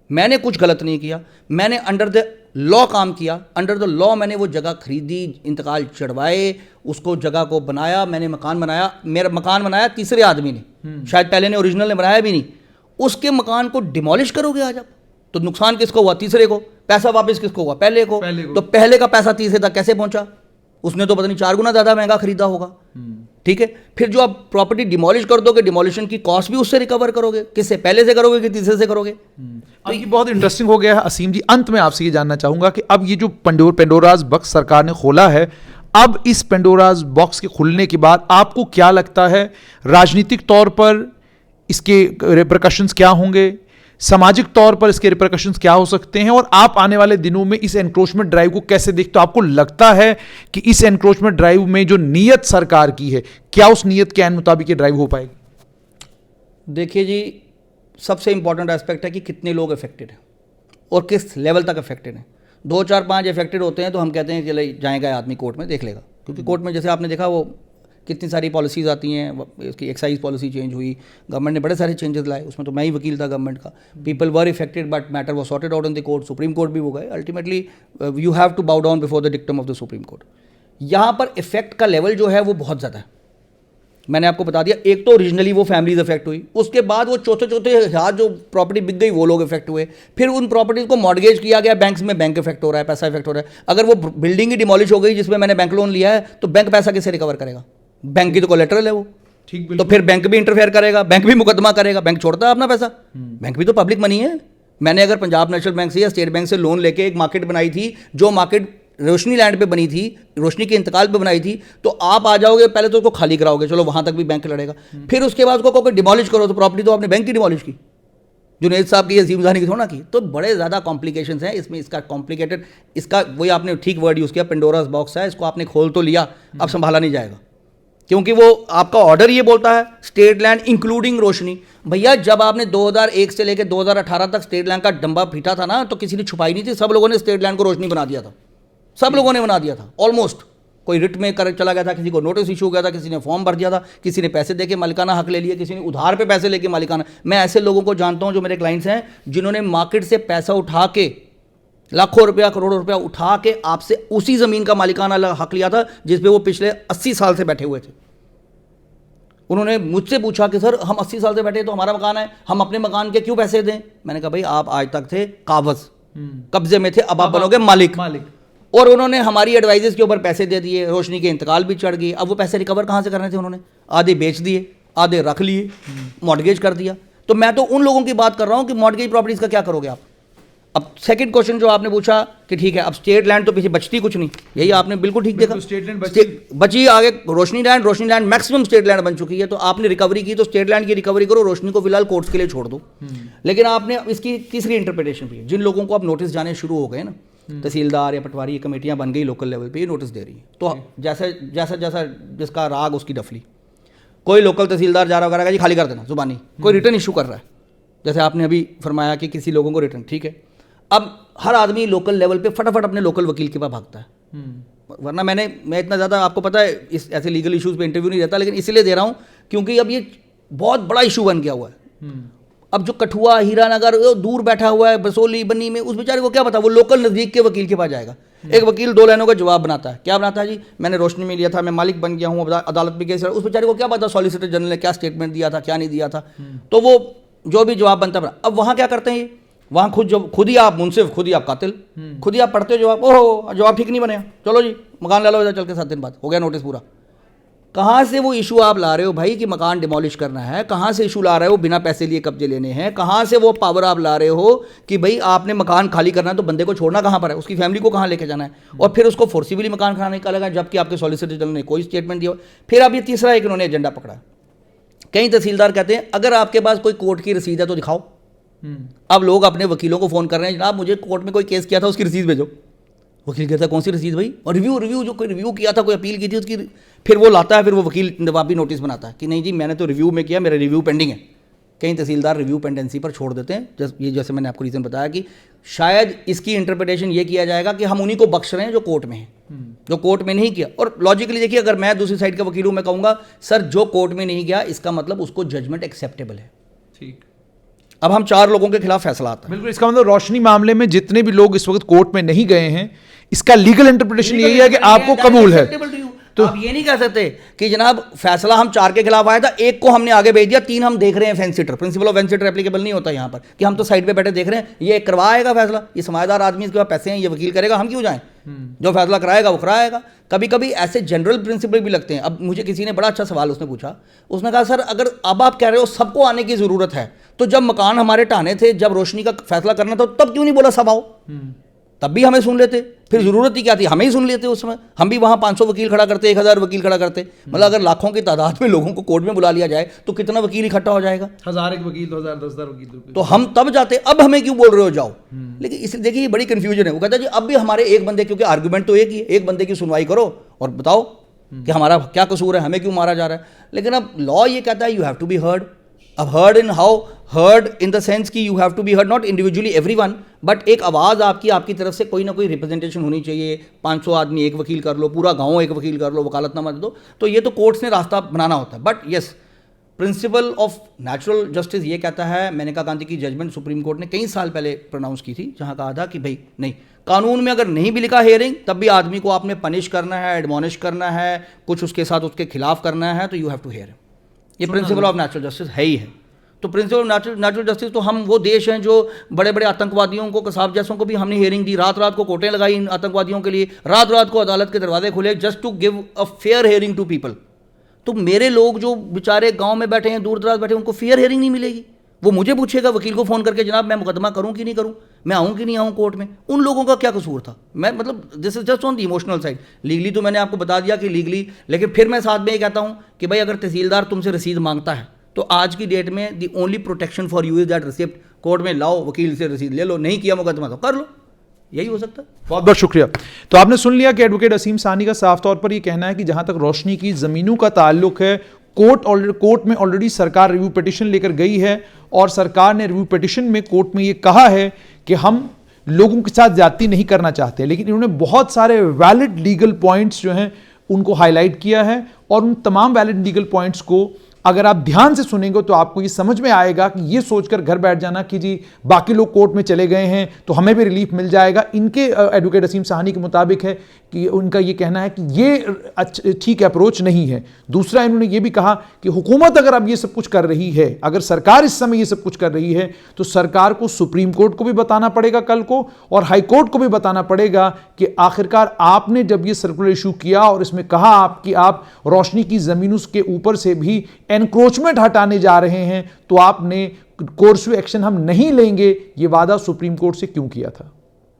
मैंने कुछ गलत नहीं किया, मैंने अंडर द लॉ काम किया, अंडर द लॉ मैंने वो जगह खरीदी, इंतकाल चढ़वाए, उसको जगह को बनाया, मैंने मकान बनाया, मेरा मकान बनाया तीसरे आदमी ने, शायद पहले ने ओरिजिनल ने बनाया भी नहीं, उसके मकान को डिमोलिश करोगे आज आप? तो नुकसान किसको हुआ? तीसरे को। पैसा वापस किसको हुआ? पहले को। तो पहले का पैसा तीसरे तक कैसे पहुंचा? उसने तो पता नहीं 4 गुना ज्यादा महंगा खरीदा होगा। ठीक है, फिर जो आप प्रॉपर्टी डिमोलिश कर दोगे, डिमोलिशन की कॉस्ट भी उससे रिकवर करोगे, किससे? पहले से करोगे कि तीसरे से करोगे? तो ये बहुत इंटरेस्टिंग हो गया है। असीम जी, अंत में आपसे ये जानना चाहूंगा कि अब ये जो पेंडोराज बॉक्स सरकार ने खोला है, अब इस पेंडोराज बॉक्स के खुलने के बाद आपको क्या लगता है राजनीतिक तौर पर इसके रिपरकशंस क्या होंगे, सामाजिक तौर पर इसके रिपरकशंस क्या हो सकते हैं, और आप आने वाले दिनों में इस एनक्रोचमेंट ड्राइव को कैसे देखते हो? आपको लगता है कि इस एनक्रोचमेंट ड्राइव में जो नीयत सरकार की है, क्या उस नीयत के मुताबिक ये ड्राइव हो पाएगी? देखिए जी, सबसे इंपॉर्टेंट एस्पेक्ट है कि कितने लोग अफेक्टेड हैं और किस लेवल तक अफेक्टेड हैं। 2, 4, 5 अफेक्टेड होते हैं तो हम कहते हैं चले जाएगा आदमी कोर्ट में देख लेगा, क्योंकि कोर्ट में जैसे आपने देखा वो कितनी सारी पॉलिसीज़ आती हैं, इसकी एक्साइज पॉलिसी चेंज हुई, गवर्नमेंट ने बड़े सारे चेंजेस लाए, उसमें तो मैं ही वकील था गवर्नमेंट का। People were affected but matter was sorted out in the court, Supreme Court भी वो गए, ultimately you have to bow down before the dictum of the supreme Court. यहाँ पर इफेक्ट का लेवल जो है वो बहुत ज़्यादा है, मैंने आपको बता दिया। एक तो ओरिजिनली वो फैमिलीज इफेक्ट हुई, उसके बाद वो चौथे हाथ जो प्रॉपर्टी बिक गई वो लोग इफेक्ट हुए, फिर उन प्रॉपर्टीज को मॉर्गेज किया गया बैंक्स में, बैंक इफेक्ट हो रहा है, पैसा इफेक्ट हो रहा है। अगर वो बिल्डिंग ही डिमोलिश हो गई जिसमें मैंने बैंक लोन लिया है तो बैंक पैसा कैसे रिकवर करेगा? बैंक की तो कोलेटरल है वो। ठीक, तो फिर बैंक भी इंटरफेयर करेगा, बैंक भी मुकदमा करेगा, बैंक छोड़ता है अपना पैसा, बैंक भी तो पब्लिक मनी है। मैंने अगर पंजाब नेशनल बैंक से या स्टेट बैंक से लोन लेके एक मार्केट बनाई थी, जो मार्केट रोशनी लैंड पे बनी थी, रोशनी के इंतकाल पे बनाई थी, तो आप आ जाओगे, पहले तो उसको खाली कराओगे, चलो वहां तक भी बैंक लड़ेगा, फिर उसके बाद उसको कहोगे डिमोलिश करो, तो प्रॉपर्टी तो आपने बैंक की डिमोलिश की, जुनैद साहब की, अजीम जानी की थोड़ा की। तो बड़े ज़्यादा कॉम्प्लिकेशंस हैं इसमें, इसका कॉम्प्लिकेटेड, इसका वही आपने ठीक वर्ड यूज़ किया, पेंडोरास बॉक्स है, इसको आपने खोल तो लिया, अब संभाला नहीं जाएगा। क्योंकि वो आपका ऑर्डर ये बोलता है स्टेट लैंड इंक्लूडिंग रोशनी। भैया जब आपने 2001 से लेकर 2018 तक स्टेट लैंड का डंबा पीटा था ना, तो किसी ने छुपाई नहीं थी, सब लोगों ने स्टेट लैंड को रोशनी बना दिया था, सब लोगों ने बना दिया था ऑलमोस्ट। कोई रिट में कर चला गया था, किसी को नोटिस इशू हो गया था, किसी ने फॉर्म भर दिया था, किसी ने पैसे देके मालिकाना हक ले लिया, किसी ने उधार पे पैसे लेके मालिकाना। मैं ऐसे लोगों को जानता हूं जो मेरे क्लाइंट्स हैं, जिन्होंने मार्केट से पैसा उठा के लाखों रुपया करोड़ों रुपया उठा के आपसे उसी जमीन का मालिकाना हक लिया था जिस पे वो पिछले 80 साल से बैठे हुए थे। उन्होंने मुझसे पूछा कि सर हम 80 साल से बैठे तो हमारा मकान है, हम अपने मकान के क्यों पैसे दें? मैंने कहा भाई आप आज तक थे काबज, कब्जे में थे, अब आप बनोगे मालिक। और उन्होंने हमारी एडवाइजेस के ऊपर पैसे दे दिए, रोशनी के इंतकाल भी चढ़ गई। अब वो पैसे रिकवर कहाँ से करने थे? उन्होंने आधे बेच दिए, आधे रख लिए, मॉर्गेज कर दिया। तो मैं तो उन लोगों की बात कर रहा हूँ कि मॉर्गेज प्रॉपर्टीज का क्या करोगे आप। अब सेकंड क्वेश्चन जो आपने पूछा कि ठीक है अब स्टेट लैंड तो पीछे बचती कुछ नहीं, यही आपने बिल्कुल ठीक देखा, स्टेट लैंड बची आगे रोशनी लैंड मैक्सिमम स्टेट लैंड बन चुकी है। तो आपने रिकवरी की तो स्टेट लैंड की रिकवरी करो, रोशनी को फिलहाल कोर्ट्स के लिए छोड़ दो। लेकिन आपने इसकी तीसरी इंटरप्रिटेशन भी है, जिन लोगों को अब नोटिस जाने शुरू हो गए ना, तहसीलदार या पटवारी कमेटियां बन गई लोकल लेवल पे, ये नोटिस दे रही है। तो जैसे जैसा जैसा जिसका राग उसकी डफली, कोई लोकल तहसीलदार जा रहा होगा जी खाली कर देना जुबानी, कोई रिटर्न इशू कर रहा है, जैसे आपने अभी फरमाया कि किसी लोगों को रिटर्न, ठीक है। अब हर आदमी लोकल लेवल पे फटाफट अपने लोकल वकील के पास भागता है, वरना मैं इतना ज़्यादा आपको पता है इस ऐसे लीगल इश्यूज़ पे इंटरव्यू नहीं देता, लेकिन इसलिए दे रहा हूँ क्योंकि अब ये बहुत बड़ा इशू बन गया हुआ है। अब जो कठुआ हीरानगर दूर बैठा हुआ है बसोली बन्नी में, उस बेचारे को क्या पता, वो लोकल नज़दीक के वकील के पास जाएगा। एक वकील 2 लाइनों का जवाब बनाता है, क्या बनाता है जी, मैंने रोशनी में लिया था, मैं मालिक बन गया हूँ, अदालत में केस। उस बेचारे को क्या पता सॉलिसिटर जनरल ने क्या स्टेटमेंट दिया था, क्या नहीं दिया था। तो वो जो भी जवाब बनता है, अब वहाँ क्या करते हैं ये, वहाँ खुद ही आप मुंसिफ, खुद ही आप कातिल, खुद ही आप पढ़ते हो जवाब, ओहो जवाब ठीक नहीं बने, चलो जी मकान ले लो इधर चल के, 7 दिन बाद हो गया नोटिस पूरा। कहाँ से वो इशू आप ला रहे हो भाई कि मकान डिमोलिश करना है? कहाँ से इशू ला रहे हो बिना पैसे लिए कब्जे लेने हैं? कहाँ से वो पावर आप ला रहे हो कि भाई आपने मकान खाली करना है तो बंदे को छोड़ना कहाँ पर है, उसकी फैमिली को कहाँ लेके जाना है, और फिर उसको फोर्सिबली मकान खाना निकालेगा जबकि आपके सॉलिसिटर जनरल ने कोई स्टेटमेंट दिया। फिर अब ये तीसरा एक इन्होंने एजेंडा पकड़ा, कई तहसीलदार कहते हैं अगर आपके पास कोई कोर्ट की रसीद है तो दिखाओ। अब लोग अपने वकीलों को फ़ोन कर रहे हैं, जनाब मुझे कोर्ट में कोई केस किया था उसकी रसीद भेजो। वकील कहता है कौन सी रसीद भाई, और रिव्यू जो कोई रिव्यू किया था, कोई अपील की थी उसकी, फिर वो लाता है, फिर वो वकील जवाबी नोटिस बनाता है कि नहीं जी मैंने तो रिव्यू में किया, मेरा रिव्यू पेंडिंग है। कई तहसीलदार रिव्यू पेंडेंसी पर छोड़ देते हैं। ये जैसे मैंने आपको रीज़न बताया कि शायद इसकी इंटरप्रिटेशन ये किया जाएगा कि हम उन्हीं को बख्श रहे हैं जो कोर्ट में है, जो कोर्ट में नहीं किया। और लॉजिकली देखिए, अगर मैं दूसरी साइड का वकील हूँ, मैं कहूँगा सर जो कोर्ट में नहीं गया इसका मतलब उसको जजमेंट एक्सेप्टेबल है। ठीक, अब हम 4 लोगों के खिलाफ फैसला आता है। बिल्कुल, इसका मतलब रोशनी मामले में जितने भी लोग इस वक्त कोर्ट में नहीं गए हैं, इसका लीगल इंटरप्रिटेशन यही है कि आपको कबूल है। तो आप ये नहीं कह सकते कि जनाब फैसला हम 4 के खिलाफ आया था, 1 को हमने आगे भेज दिया, 3 हम देख रहे हैं फेंसिटर, प्रिंसिपल ऑफ फेंसिटर एप्लीकेबल नहीं होता यहाँ पर कि हम तो साइड पे बैठे देख रहे हैं, ये करवाएगा फैसला, ये समाजदार आदमी, इसके पास पैसे हैं, ये वकील करेगा, हम क्यों जाएं? जो फैसला कराएगा वो कराएगा। कभी कभी ऐसे जनरल प्रिंसिपल भी लगते हैं। अब मुझे किसी ने बड़ा अच्छा सवाल उसने पूछा, उसने कहा सर अगर अब आप कह रहे हो सबको आने की ज़रूरत है, तो जब मकान हमारे टाने थे, जब रोशनी का फैसला करना था, तब क्यों नहीं बोला सब आओ? तब भी हमें सुन लेते, फिर ज़रूरत ही क्या थी, हमें ही सुन लेते उस समय। हम भी वहाँ 500 वकील खड़ा करते, 1000 वकील खड़ा करते। मतलब अगर लाखों की तादाद में लोगों को कोर्ट में बुला लिया जाए तो कितना वकील इकट्ठा हो जाएगा? 1000 एक वकील, 2000 10,000 वकील। तो हम तब जाते, अब हमें क्यों बोल रहे हो जाओ? लेकिन इस देखिए बड़ी कन्फ्यूजन है। वो कहता है जी अब भी हमारे एक बंदे, क्योंकि आर्गूमेंट तो एक ही है, एक बंदे की सुनवाई करो और बताओ कि हमारा क्या कसूर है, हमें क्यों मारा जा रहा है। लेकिन अब लॉ ये कहता है you have to be heard. अब heard in how, heard in the sense कि you have to be heard not individually everyone, but एक आवाज़ आपकी तरफ से कोई ना कोई रिप्रेजेंटेशन होनी चाहिए। 500 आदमी एक वकील कर लो, पूरा गांव एक वकील कर लो, वकालतनामा दे दो, तो ये तो कोर्ट्स ने रास्ता बनाना होता है। But yes, principal of natural justice ये कहता है, मेनका गांधी की जजमेंट सुप्रीम कोर्ट ने कई साल पहले प्रोनाउंस की थी, जहाँ कहा था कि भाई नहीं, कानून में अगर नहीं भी लिखा हियरिंग, तब भी आदमी को आपने पनिश करना है, एडमोनिश करना है, कुछ उसके साथ उसके खिलाफ करना है, तो यू हैव टू हियर। ये प्रिंसिपल ऑफ नेचुरल जस्टिस है ही है। तो प्रिंसिपल ऑफ नेचुरल जस्टिस, तो हम वो देश हैं जो बड़े बड़े आतंकवादियों को, कसाब जैसों को भी हमने हियरिंग दी, रात रात को कोर्टें लगाई इन आतंकवादियों के लिए, रात रात को अदालत के दरवाजे खुले just to give a fair hearing to people. तो मेरे लोग जो बेचारे गांव में बैठे हैं, दूर दराज बैठे हैं, उनको फेयर हियरिंग नहीं मिलेगी। वो मुझे पूछेगा वकील को फ़ोन करके, जनाब मैं मुकदमा करूं कि नहीं करूं, मैं आऊं कि नहीं आऊं कोर्ट में। उन लोगों का क्या कसूर था? मैं मतलब this is just on the emotional side. Legally तो मैंने आपको बता दिया कि लीगली, लेकिन फिर मैं साथ में ये कहता हूं कि भाई अगर तहसीलदार तुमसे रसीद मांगता है तो आज की डेट में the only protection for you is that receipt. Court में लाओ, वकील से रसीद ले लो, नहीं किया मुकदमा तो कर लो, यही हो सकता है। बहुत बहुत शुक्रिया। तो आपने सुन लिया कि एडवोकेट असीम साहनी का साफ तौर पर यह कहना है कि जहां तक रोशनी की जमीनों का ताल्लुक है, कोर्ट में ऑलरेडी सरकार रिव्यू पिटिशन लेकर गई है और सरकार ने रिव्यू पिटिशन में कोर्ट में यह कहा है कि हम लोगों के साथ ज्यादती नहीं करना चाहते, लेकिन इन्होंने बहुत सारे वैलिड लीगल पॉइंट्स जो हैं उनको हाईलाइट किया है और उन तमाम वैलिड लीगल पॉइंट्स को अगर आप ध्यान से सुनेंगे तो आपको ये समझ में आएगा कि ये सोचकर घर बैठ जाना कि जी बाकी लोग कोर्ट में चले गए हैं तो हमें भी रिलीफ मिल जाएगा, इनके एडवोकेट असीम साहनी के मुताबिक है कि उनका ये कहना है कि ये ठीक अप्रोच नहीं है। दूसरा, इन्होंने ये भी कहा कि हुकूमत अगर अब ये सब कुछ कर रही है, अगर सरकार इस समय ये सब कुछ कर रही है तो सरकार को सुप्रीम कोर्ट को भी बताना पड़ेगा कल को और हाई कोर्ट को भी बताना पड़ेगा कि आखिरकार आपने जब ये सर्कुलर इशू किया और इसमें कहा कि आप रोशनी की जमीनों के ऊपर से भी एनक्रोचमेंट हटाने जा रहे हैं तो आपने कोर्सिव एक्शन हम नहीं लेंगे ये वादा सुप्रीम कोर्ट से क्यों किया था।